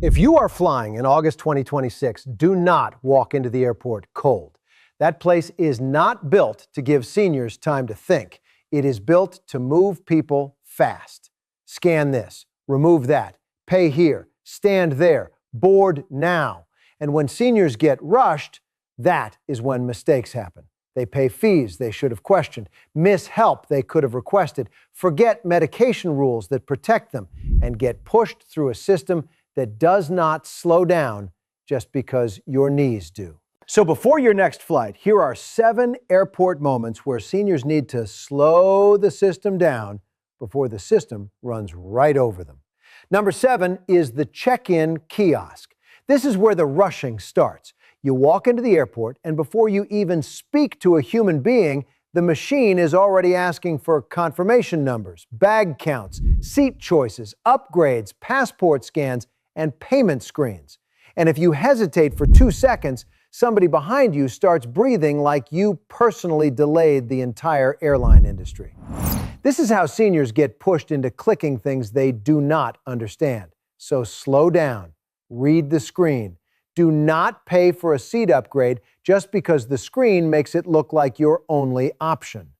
If you are flying in August 2026, do not walk into the airport cold. That place is not built to give seniors time to think. It is built to move people fast. Scan this, remove that, pay here, stand there, board now. And when seniors get rushed, that is when mistakes happen. They pay fees they should have questioned, miss help they could have requested, forget medication rules that protect them, and get pushed through a system that does not slow down just because your knees do. So before your next flight, here are 7 airport moments where seniors need to slow the system down before the system runs right over them. Number 7 is the check-in kiosk. This is where the rushing starts. You walk into the airport, and before you even speak to a human being, the machine is already asking for confirmation numbers, bag counts, seat choices, upgrades, passport scans, and payment screens. And if you hesitate for 2 seconds, somebody behind you starts breathing like you personally delayed the entire airline industry. This is how seniors get pushed into clicking things they do not understand. So slow down, read the screen. Do not pay for a seat upgrade just because the screen makes it look like your only option.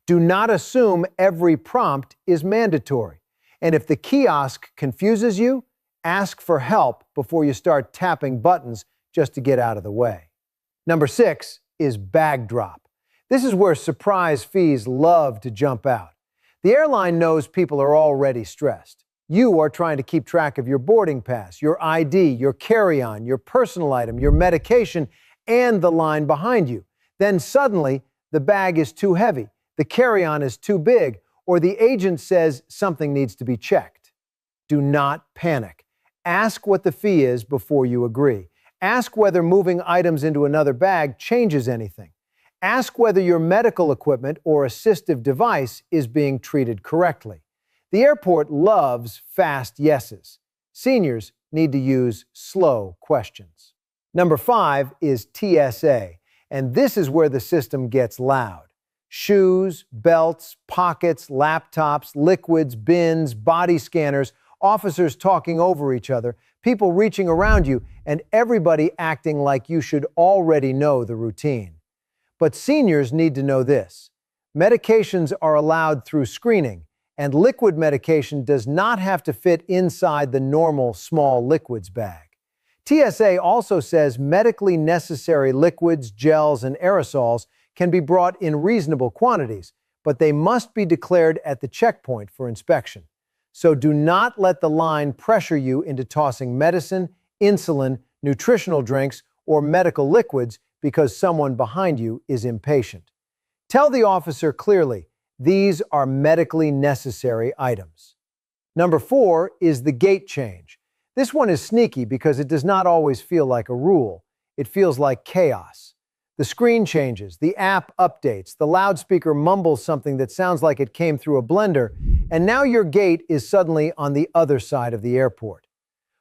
Do not assume every prompt is mandatory. And if the kiosk confuses you, ask for help before you start tapping buttons just to get out of the way. Number 6 is bag drop. This is where surprise fees love to jump out. The airline knows people are already stressed. You are trying to keep track of your boarding pass, your ID, your carry-on, your personal item, your medication, and the line behind you. Then suddenly, the bag is too heavy, the carry-on is too big, or the agent says something needs to be checked. Do not panic. Ask what the fee is before you agree. Ask whether moving items into another bag changes anything. Ask whether your medical equipment or assistive device is being treated correctly. The airport loves fast yeses. Seniors need to use slow questions. Number 5 is TSA, and this is where the system gets loud. Shoes, belts, pockets, laptops, liquids, bins, body scanners, officers talking over each other, people reaching around you, and everybody acting like you should already know the routine. But seniors need to know this. Medications are allowed through screening, and liquid medication does not have to fit inside the normal small liquids bag. TSA also says medically necessary liquids, gels, and aerosols can be brought in reasonable quantities, but they must be declared at the checkpoint for inspection. So do not let the line pressure you into tossing medicine, insulin, nutritional drinks, or medical liquids because someone behind you is impatient. Tell the officer clearly, these are medically necessary items. Number 4 is the gate change. This one is sneaky because it does not always feel like a rule. It feels like chaos. The screen changes, the app updates, the loudspeaker mumbles something that sounds like it came through a blender, and now your gate is suddenly on the other side of the airport.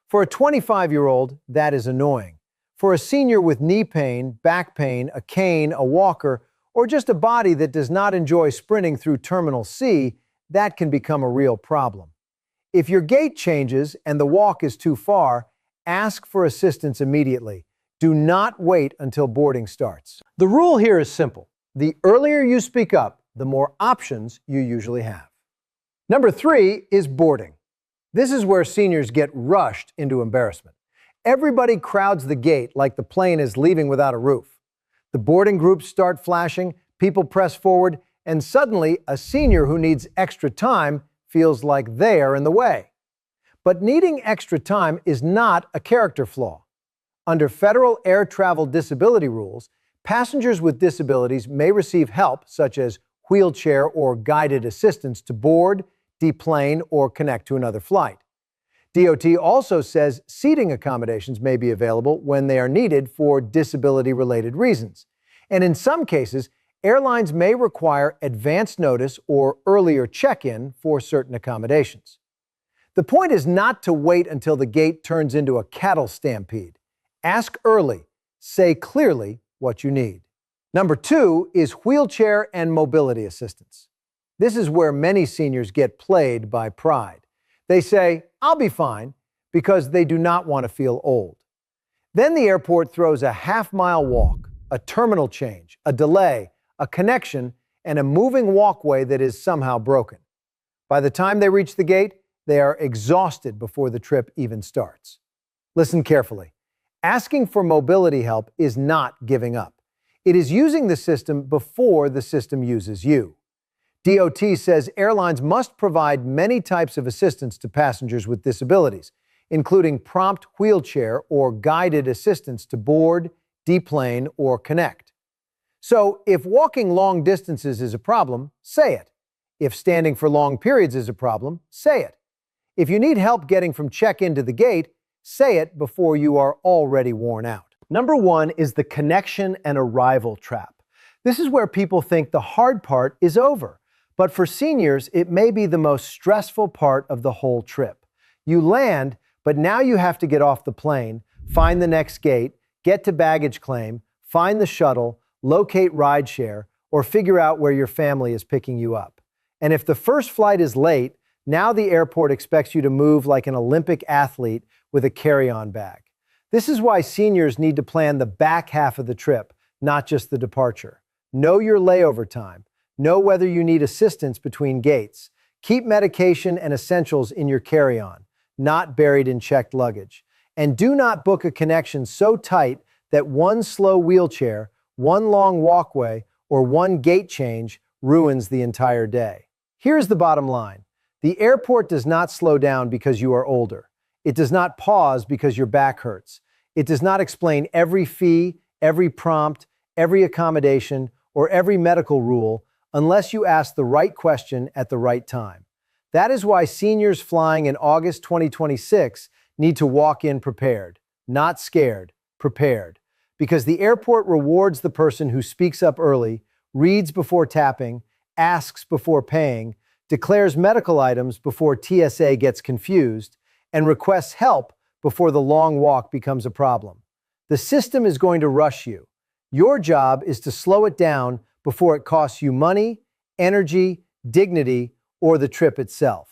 For a 25-year-old, that is annoying. For a senior with knee pain, back pain, a cane, a walker, or just a body that does not enjoy sprinting through Terminal C, that can become a real problem. If your gate changes and the walk is too far, ask for assistance immediately. Do not wait until boarding starts. The rule here is simple. The earlier you speak up, the more options you usually have. Number 3 is boarding. This is where seniors get rushed into embarrassment. Everybody crowds the gate like the plane is leaving without a roof. The boarding groups start flashing, people press forward, and suddenly a senior who needs extra time feels like they are in the way. But needing extra time is not a character flaw. Under federal air travel disability rules, passengers with disabilities may receive help such as wheelchair or guided assistance to board, deplane, or connect to another flight. DOT also says seating accommodations may be available when they are needed for disability-related reasons. And in some cases, airlines may require advance notice or earlier check-in for certain accommodations. The point is not to wait until the gate turns into a cattle stampede. Ask early, say clearly what you need. Number 2 is wheelchair and mobility assistance. This is where many seniors get played by pride. They say, I'll be fine, because they do not want to feel old. Then the airport throws a half-mile walk, a terminal change, a delay, a connection, and a moving walkway that is somehow broken. By the time they reach the gate, they are exhausted before the trip even starts. Listen carefully. Asking for mobility help is not giving up. It is using the system before the system uses you. DOT says airlines must provide many types of assistance to passengers with disabilities, including prompt wheelchair or guided assistance to board, deplane, or connect. So if walking long distances is a problem, say it. If standing for long periods is a problem, say it. If you need help getting from check-in to the gate, say it before you are already worn out. Number 1 is the connection and arrival trap. This is where people think the hard part is over. But for seniors, it may be the most stressful part of the whole trip. You land, but now you have to get off the plane, find the next gate, get to baggage claim, find the shuttle, locate rideshare, or figure out where your family is picking you up. And if the first flight is late, now the airport expects you to move like an Olympic athlete with a carry-on bag. This is why seniors need to plan the back half of the trip, not just the departure. Know your layover time. Know whether you need assistance between gates. Keep medication and essentials in your carry-on, not buried in checked luggage. And do not book a connection so tight that one slow wheelchair, one long walkway, or one gate change ruins the entire day. Here's the bottom line. The airport does not slow down because you are older. It does not pause because your back hurts. It does not explain every fee, every prompt, every accommodation, or every medical rule unless you ask the right question at the right time. That is why seniors flying in August 2026 need to walk in prepared, not scared, prepared. Because the airport rewards the person who speaks up early, reads before tapping, asks before paying, declares medical items before TSA gets confused, and requests help before the long walk becomes a problem. The system is going to rush you. Your job is to slow it down before it costs you money, energy, dignity, or the trip itself.